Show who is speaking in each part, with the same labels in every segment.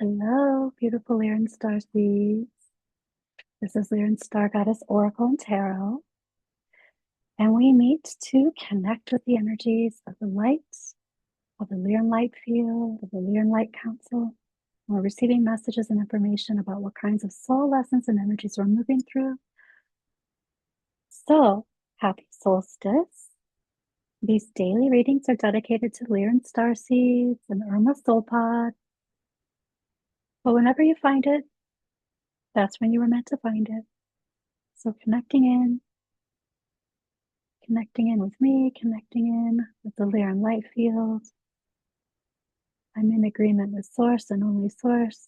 Speaker 1: Hello, beautiful Lyran Starseeds. This is Lyran Star Goddess Oracle and Tarot, and we meet to connect with the energies of the light, of the Lyran Light Field, of the Lyran Light Council. We're receiving messages and information about what kinds of soul lessons and energies we're moving through. So, happy solstice. These daily readings are dedicated to Lyran Starseeds and Urmah Soul Pod. But whenever you find it, that's when you were meant to find it. So connecting in with me, connecting in with the Lyran light field. I'm in agreement with source and only source.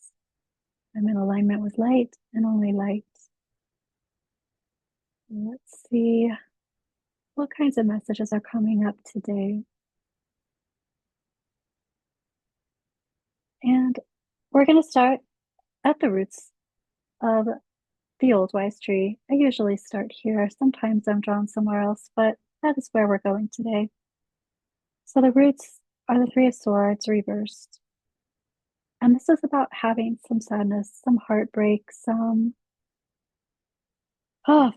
Speaker 1: I'm in alignment with light and only light. Let's see what kinds of messages are coming up today. And we're going to start at the roots of the old wise tree. I usually start here. Sometimes I'm drawn somewhere else, but that is where we're going today. So the roots are the Three of Swords reversed. And this is about having some sadness, some heartbreak, some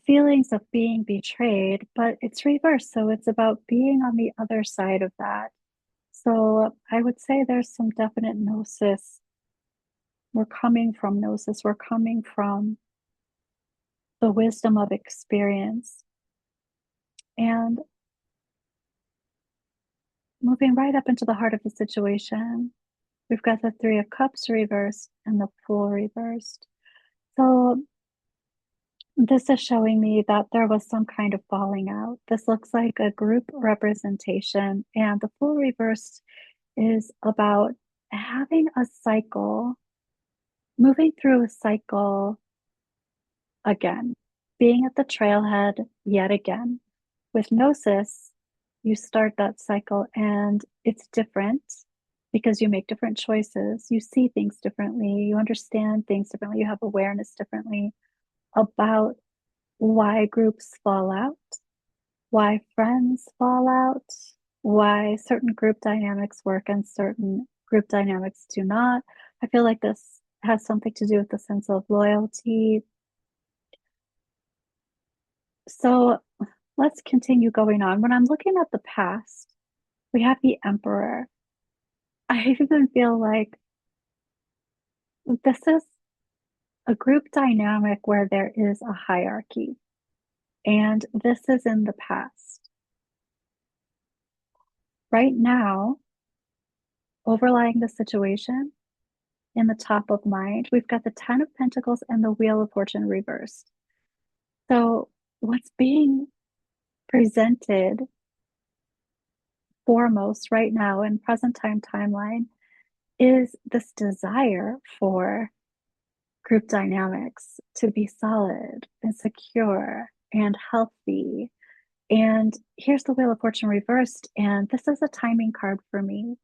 Speaker 1: feelings of being betrayed, but it's reversed. So it's about being on the other side of that. So I would say there's some definite gnosis. We're coming from gnosis. We're coming from the wisdom of experience. And moving right up into the heart of the situation, we've got the Three of Cups reversed and the Fool reversed. So this is showing me that there was some kind of falling out. This looks like a group representation, and the Fool reversed is about having a cycle, moving through a cycle again, being at the trailhead yet again. With Gnosis, you start that cycle and it's different because you make different choices. You see things differently. You understand things differently. You have awareness differently about why groups fall out, why friends fall out, why certain group dynamics work and certain group dynamics do not. I feel like this has something to do with the sense of loyalty. So let's continue going on. When I'm looking at the past, we have the Emperor. I even feel like this is a group dynamic where there is a hierarchy, and this is in the past. Right now, overlying the situation, in the top of mind, we've got the Ten of Pentacles and the Wheel of Fortune reversed. So what's being presented foremost right now in present time timeline is this desire for group dynamics to be solid and secure and healthy. And here's the Wheel of Fortune reversed, and this is a timing card for me.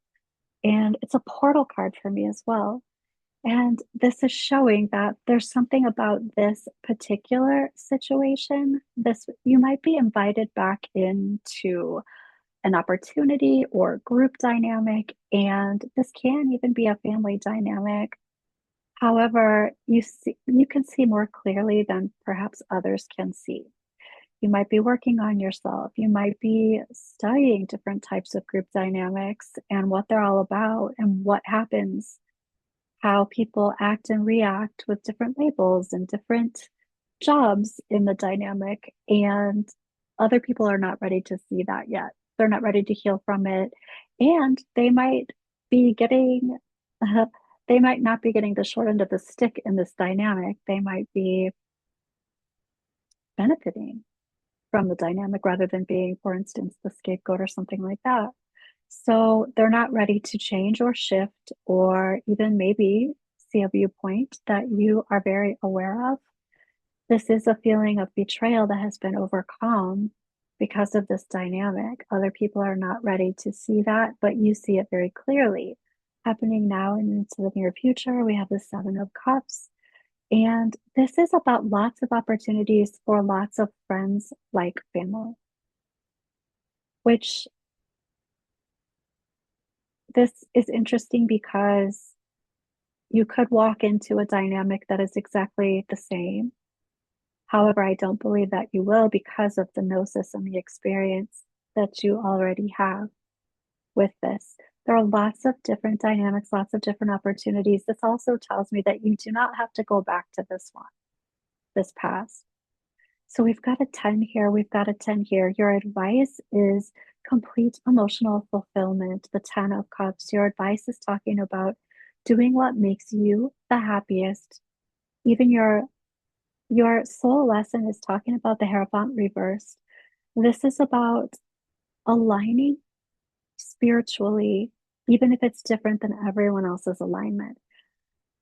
Speaker 1: And it's a portal card for me as well. And this is showing that there's something about this particular situation. This, you might be invited back into an opportunity or group dynamic, and this can even be a family dynamic. However, you can see more clearly than perhaps others can see. You might be working on yourself. You might be studying different types of group dynamics and what they're all about and what happens, how people act and react with different labels and different jobs in the dynamic. And other people are not ready to see that yet. They're not ready to heal from it. And they might be getting, they might not be getting the short end of the stick in this dynamic. They might be benefiting from the dynamic rather than being, for instance, the scapegoat or something like that. So they're not ready to change or shift or even maybe see a viewpoint that you are very aware of. This is a feeling of betrayal that has been overcome because of this dynamic. Other people are not ready to see that, but you see it very clearly happening now and into the near future. We have the Seven of Cups. And this is about lots of opportunities for lots of friends like family, which this is interesting because you could walk into a dynamic that is exactly the same. However, I don't believe that you will because of the gnosis and the experience that you already have with this. There are lots of different dynamics, lots of different opportunities. This also tells me that you do not have to go back to this one, this past. So we've got a 10 here, we've got a 10 here. Your advice is complete emotional fulfillment, the 10 of cups. Your advice is talking about doing what makes you the happiest. Even your soul lesson is talking about the Hierophant reversed. This is about aligning spiritually, even if it's different than everyone else's alignment.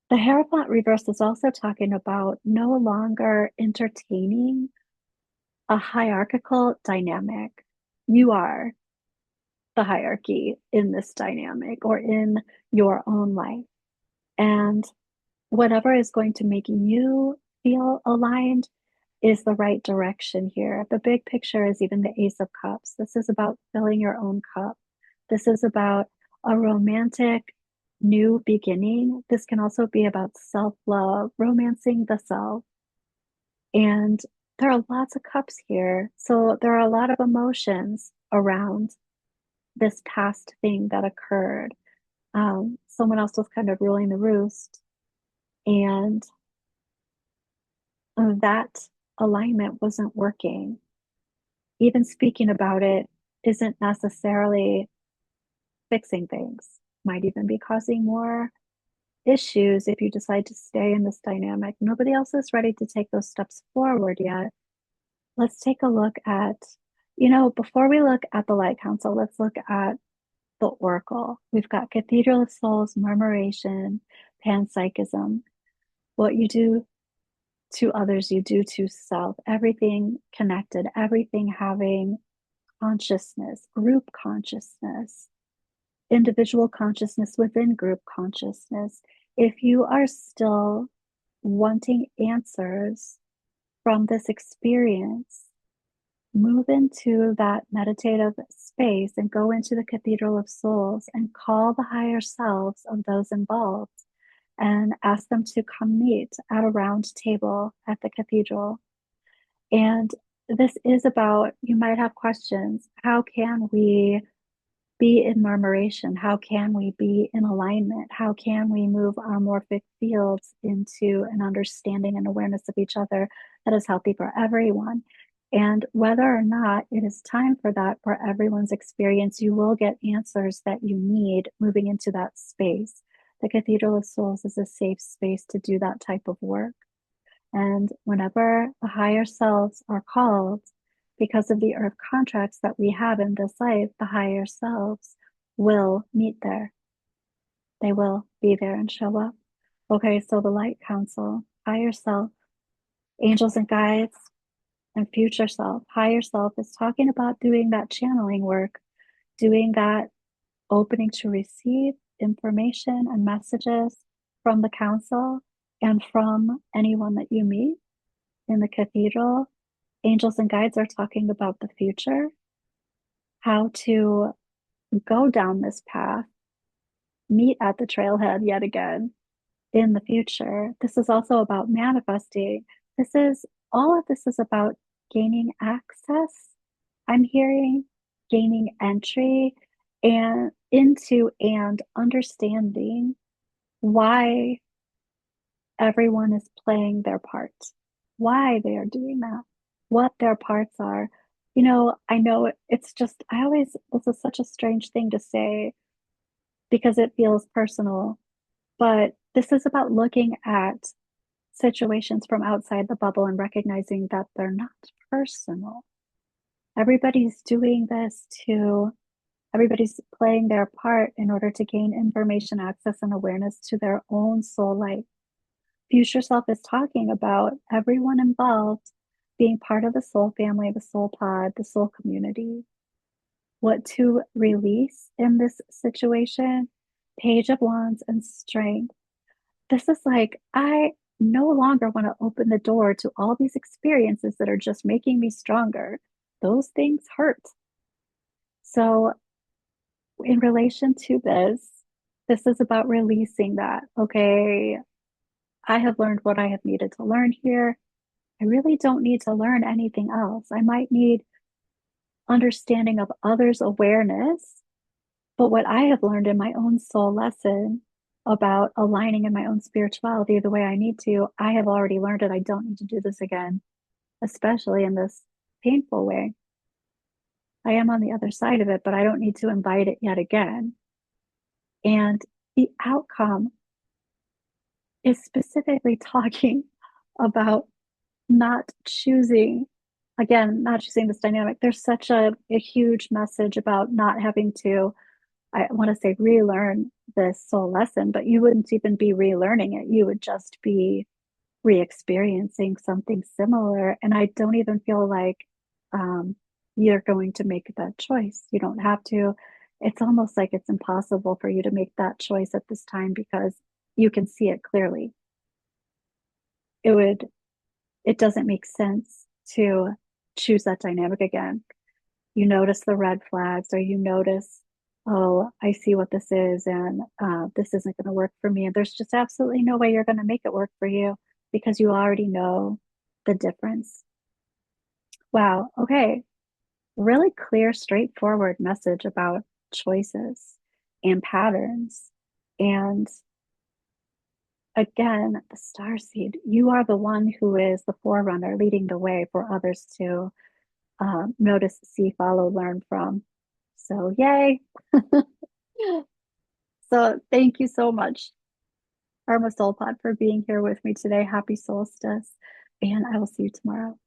Speaker 1: The Hierophant reverse is also talking about no longer entertaining a hierarchical dynamic. You are the hierarchy in this dynamic or in your own life. And whatever is going to make you feel aligned is the right direction here. The big picture is even the Ace of Cups. This is about filling your own cup. This is about a romantic new beginning. This can also be about self-love, romancing the self. And there are lots of cups here. So there are a lot of emotions around this past thing that occurred. Someone else was kind of ruling the roost, and that alignment wasn't working. Even speaking about it isn't necessarily fixing things, might even be causing more issues if you decide to stay in this dynamic. Nobody else is ready to take those steps forward yet. Let's take a look at, before we look at the Light Council, let's look at the Oracle. We've got Cathedral of Souls, Murmuration, Panpsychism. What you do to others, you do to self. Everything connected, everything having consciousness, group consciousness, individual consciousness within group consciousness. If you are still wanting answers from this experience, move into that meditative space and go into the Cathedral of Souls and call the higher selves of those involved and ask them to come meet at a round table at the cathedral. And this is about, you might have questions. How can we be in murmuration? How can we be in alignment? How can we move our morphic fields into an understanding and awareness of each other that is healthy for everyone? And whether or not it is time for that for everyone's experience, you will get answers that you need moving into that space. The Cathedral of Souls is a safe space to do that type of work. And whenever the higher selves are called, because of the earth contracts that we have in this life, the higher selves will meet there. They will be there and show up. Okay, so the Light Council, higher self, angels and guides, and future self. Higher self is talking about doing that channeling work, doing that opening to receive information and messages from the council and from anyone that you meet in the cathedral. Angels and guides are talking about the future, how to go down this path, meet at the trailhead yet again in the future. This is also about manifesting. All of this is about gaining access. I'm hearing gaining entry and into and understanding why everyone is playing their part, why they are doing that, what their parts are. I know it's just, this is such a strange thing to say because it feels personal, but this is about looking at situations from outside the bubble and recognizing that they're not personal. Everybody's doing this everybody's playing their part in order to gain information, access, and awareness to their own soul light. Future self is talking about everyone involved being part of the soul family, the soul pod, the soul community. What to release in this situation? Page of Wands and Strength. This is like, I no longer want to open the door to all these experiences that are just making me stronger. Those things hurt. So, in relation to this, This is about releasing that. Okay, I have learned what I have needed to learn here. I really don't need to learn anything else. I might need understanding of others' awareness, but what I have learned in my own soul lesson about aligning in my own spirituality the way I need to, I have already learned it. I don't need to do this again, especially in this painful way. I am on the other side of it, but I don't need to invite it yet again. And the outcome is specifically talking about not choosing, again, not choosing this dynamic. There's such a huge message about not having to, I want to say, relearn this soul lesson, but you wouldn't even be relearning it. You would just be re-experiencing something similar. And I don't even feel like you're going to make that choice. You don't have to. It's almost like it's impossible for you to make that choice at this time because you can see it clearly. It would, it doesn't make sense to choose that dynamic again. You notice the red flags, or you notice, oh, I see what this is, and this isn't going to work for me. And there's just absolutely no way you're going to make it work for you because you already know the difference. Wow. Okay. Really clear, straightforward message about choices and patterns. And again, the starseed, you are the one who is the forerunner leading the way for others to notice, see, follow, learn from. So, yay. So, thank you so much, Urmah Soul Pod, for being here with me today. Happy solstice, and I will see you tomorrow.